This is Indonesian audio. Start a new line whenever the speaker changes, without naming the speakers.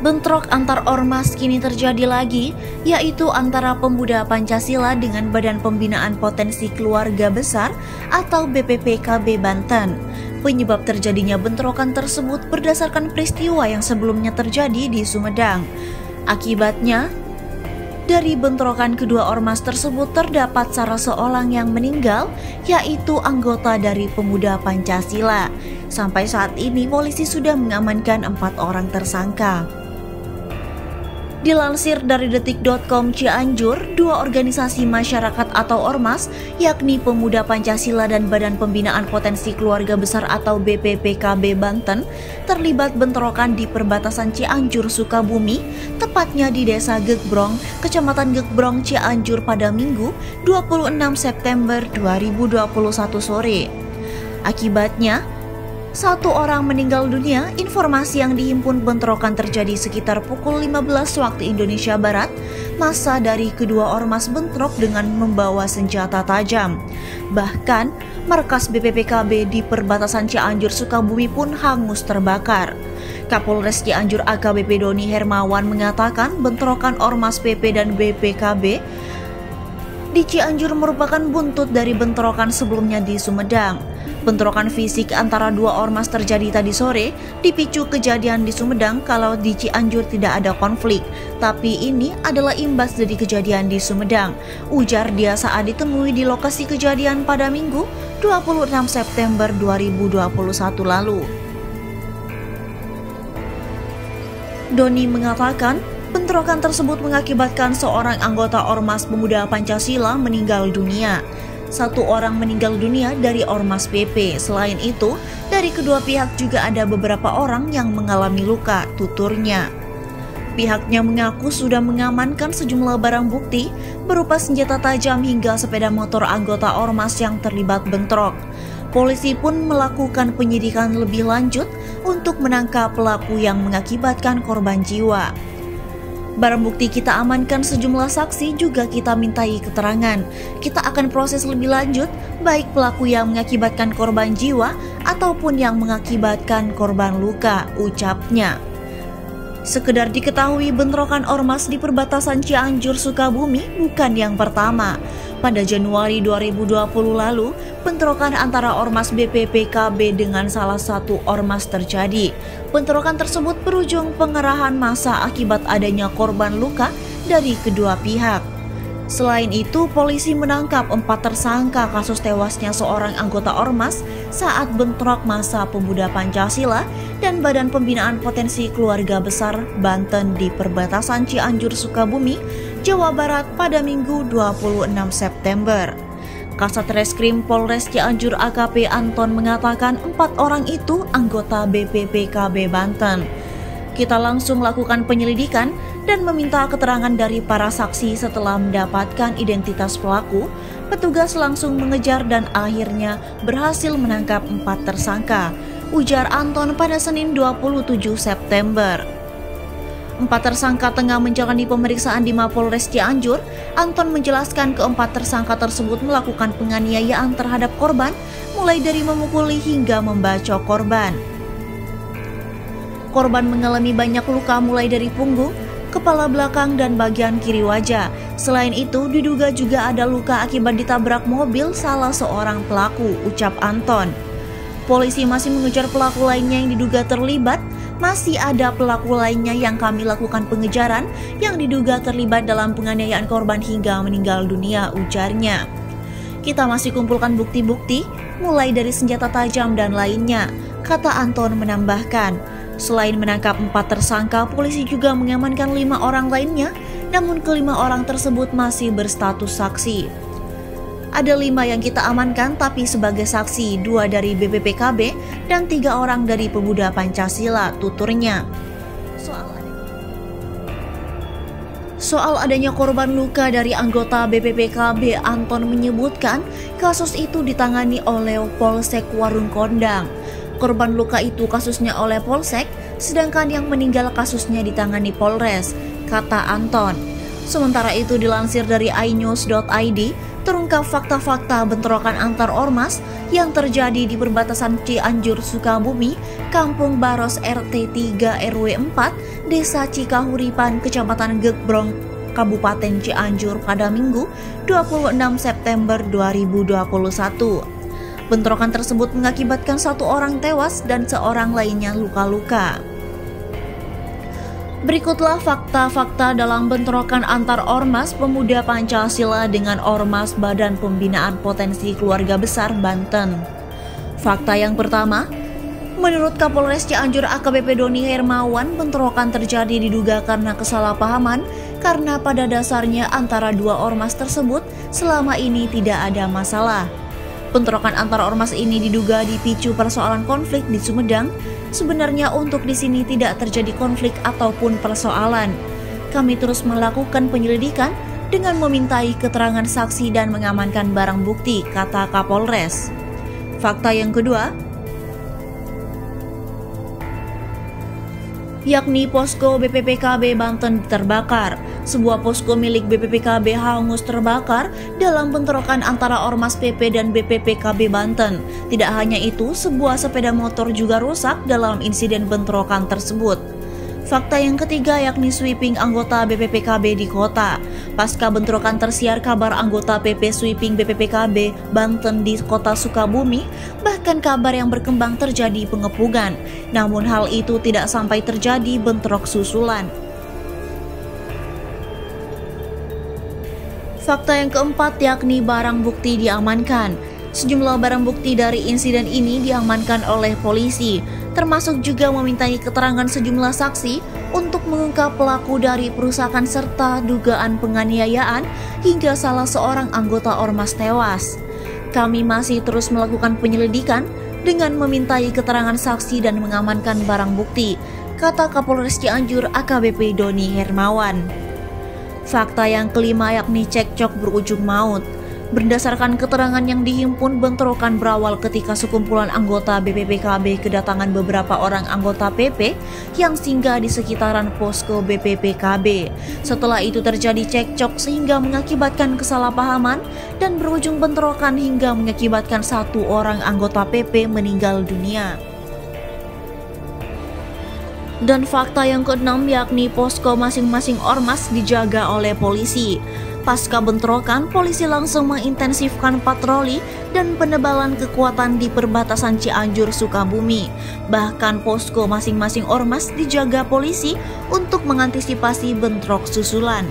Bentrok antar ormas kini terjadi lagi, yaitu antara Pemuda Pancasila dengan Badan Pembinaan Potensi Keluarga Besar atau BPPKB Banten. Penyebab terjadinya bentrokan tersebut berdasarkan peristiwa yang sebelumnya terjadi di Sumedang. Akibatnya, dari bentrokan kedua ormas tersebut terdapat salah seorang yang meninggal, yaitu anggota dari Pemuda Pancasila. Sampai saat ini polisi sudah mengamankan 4 orang tersangka. Dilansir dari detik.com Cianjur, dua organisasi masyarakat atau ormas, yakni Pemuda Pancasila dan Badan Pembinaan Potensi Keluarga Besar atau BPPKB Banten, terlibat bentrokan di perbatasan Cianjur, Sukabumi, tepatnya di Desa Gekbrong, Kecamatan Gekbrong, Cianjur pada Minggu 26 September 2021 sore. Akibatnya, 1 orang meninggal dunia. Informasi yang dihimpun bentrokan terjadi sekitar pukul 15 waktu Indonesia Barat. Massa dari kedua ormas bentrok dengan membawa senjata tajam. Bahkan, markas BPPKB di perbatasan Cianjur Sukabumi pun hangus terbakar. Kapolres Cianjur AKBP Doni Hermawan mengatakan bentrokan ormas PP dan BPKB di Cianjur merupakan buntut dari bentrokan sebelumnya di Sumedang. Bentrokan fisik antara dua ormas terjadi tadi sore, dipicu kejadian di Sumedang kalau di Cianjur tidak ada konflik. Tapi ini adalah imbas dari kejadian di Sumedang, ujar dia saat ditemui di lokasi kejadian pada Minggu 26 September 2021 lalu. Doni mengatakan, bentrokan tersebut mengakibatkan seorang anggota Ormas Pemuda Pancasila meninggal dunia. 1 orang meninggal dunia dari Ormas PP. Selain itu, dari kedua pihak juga ada beberapa orang yang mengalami luka, tuturnya. Pihaknya mengaku sudah mengamankan sejumlah barang bukti berupa senjata tajam hingga sepeda motor anggota Ormas yang terlibat bentrok. Polisi pun melakukan penyidikan lebih lanjut untuk menangkap pelaku yang mengakibatkan korban jiwa. Barang bukti kita amankan, sejumlah saksi juga kita mintai keterangan. Kita akan proses lebih lanjut, baik pelaku yang mengakibatkan korban jiwa ataupun yang mengakibatkan korban luka, ucapnya. Sekedar diketahui, bentrokan ormas di perbatasan Cianjur Sukabumi bukan yang pertama. Pada Januari 2020 lalu, bentrokan antara ormas BPPKB dengan salah satu ormas terjadi. Bentrokan tersebut berujung pengerahan massa akibat adanya korban luka dari kedua pihak. Selain itu, polisi menangkap 4 tersangka kasus tewasnya seorang anggota ormas saat bentrok massa Pemuda Pancasila dan Badan Pembinaan Potensi Keluarga Besar Banten di perbatasan Cianjur Sukabumi, Jawa Barat pada Minggu 26 September. Kasat Reskrim Polres Cianjur AKP Anton mengatakan 4 orang itu anggota BPPKB Banten. Kita langsung lakukan penyelidikan dan meminta keterangan dari para saksi. Setelah mendapatkan identitas pelaku, petugas langsung mengejar dan akhirnya berhasil menangkap 4 tersangka, ujar Anton pada Senin 27 September. 4 tersangka tengah menjalani pemeriksaan di Mapolres Cianjur. Anton menjelaskan keempat tersangka tersebut melakukan penganiayaan terhadap korban, mulai dari memukuli hingga membacok korban. Korban mengalami banyak luka mulai dari punggung, kepala belakang, dan bagian kiri wajah. Selain itu, diduga juga ada luka akibat ditabrak mobil salah seorang pelaku, ucap Anton. Polisi masih mengejar pelaku lainnya yang diduga terlibat. Masih ada pelaku lainnya yang kami lakukan pengejaran yang diduga terlibat dalam penganiayaan korban hingga meninggal dunia, ujarnya. Kita masih kumpulkan bukti-bukti, mulai dari senjata tajam dan lainnya, kata Anton menambahkan. Selain menangkap 4 tersangka, polisi juga mengamankan 5 orang lainnya, namun ke-5 orang tersebut masih berstatus saksi. Ada 5 yang kita amankan tapi sebagai saksi, 2 dari BPPKB dan 3 orang dari Pemuda Pancasila, tuturnya. Soal adanya korban luka dari anggota BPPKB, Anton menyebutkan kasus itu ditangani oleh Polsek Warung Kondang. Korban luka itu kasusnya oleh Polsek, sedangkan yang meninggal kasusnya ditangani Polres, kata Anton. Sementara itu, dilansir dari inews.id, terungkap fakta-fakta bentrokan antar ormas yang terjadi di perbatasan Cianjur Sukabumi, Kampung Baros RT 3 RW 4, Desa Cikahuripan, Kecamatan Gebrong, Kabupaten Cianjur pada Minggu 26 September 2021. Bentrokan tersebut mengakibatkan 1 orang tewas dan 1 orang lainnya luka-luka. Berikutlah fakta-fakta dalam bentrokan antar Ormas Pemuda Pancasila dengan Ormas Badan Pembinaan Potensi Keluarga Besar Banten. Fakta yang pertama, menurut Kapolres Cianjur AKBP Doni Hermawan, bentrokan terjadi diduga karena kesalahpahaman karena pada dasarnya antara 2 ormas tersebut selama ini tidak ada masalah. Bentrokan antar ormas ini diduga dipicu persoalan konflik di Sumedang. Sebenarnya untuk di sini tidak terjadi konflik ataupun persoalan. Kami terus melakukan penyelidikan dengan memintai keterangan saksi dan mengamankan barang bukti, kata Kapolres. Fakta yang kedua, yakni posko BPPKB Banten terbakar. Sebuah posko milik BPPKB hangus terbakar dalam bentrokan antara Ormas PP dan BPPKB Banten. Tidak hanya itu, sebuah sepeda motor juga rusak dalam insiden bentrokan tersebut. Fakta yang ketiga yakni sweeping anggota BPPKB di kota. Pasca bentrokan tersiar kabar anggota PP sweeping BPPKB Banten di kota Sukabumi, bahkan kabar yang berkembang terjadi pengepungan. Namun hal itu tidak sampai terjadi bentrok susulan. Fakta yang keempat yakni barang bukti diamankan. Sejumlah barang bukti dari insiden ini diamankan oleh polisi, termasuk juga memintai keterangan sejumlah saksi untuk mengungkap pelaku dari perusakan serta dugaan penganiayaan hingga salah seorang anggota Ormas tewas. Kami masih terus melakukan penyelidikan dengan memintai keterangan saksi dan mengamankan barang bukti, kata Kapolres Cianjur AKBP Doni Hermawan. Fakta yang kelima yakni cekcok berujung maut. Berdasarkan keterangan yang dihimpun, bentrokan berawal ketika sekumpulan anggota BPPKB kedatangan beberapa orang anggota PP yang singgah di sekitaran posko BPPKB. Setelah itu terjadi cekcok sehingga mengakibatkan kesalahpahaman dan berujung bentrokan hingga mengakibatkan 1 orang anggota PP meninggal dunia. Dan fakta yang keenam yakni posko masing-masing ormas dijaga oleh polisi. Pasca bentrokan, polisi langsung mengintensifkan patroli dan penebalan kekuatan di perbatasan Cianjur Sukabumi. Bahkan posko masing-masing ormas dijaga polisi untuk mengantisipasi bentrok susulan.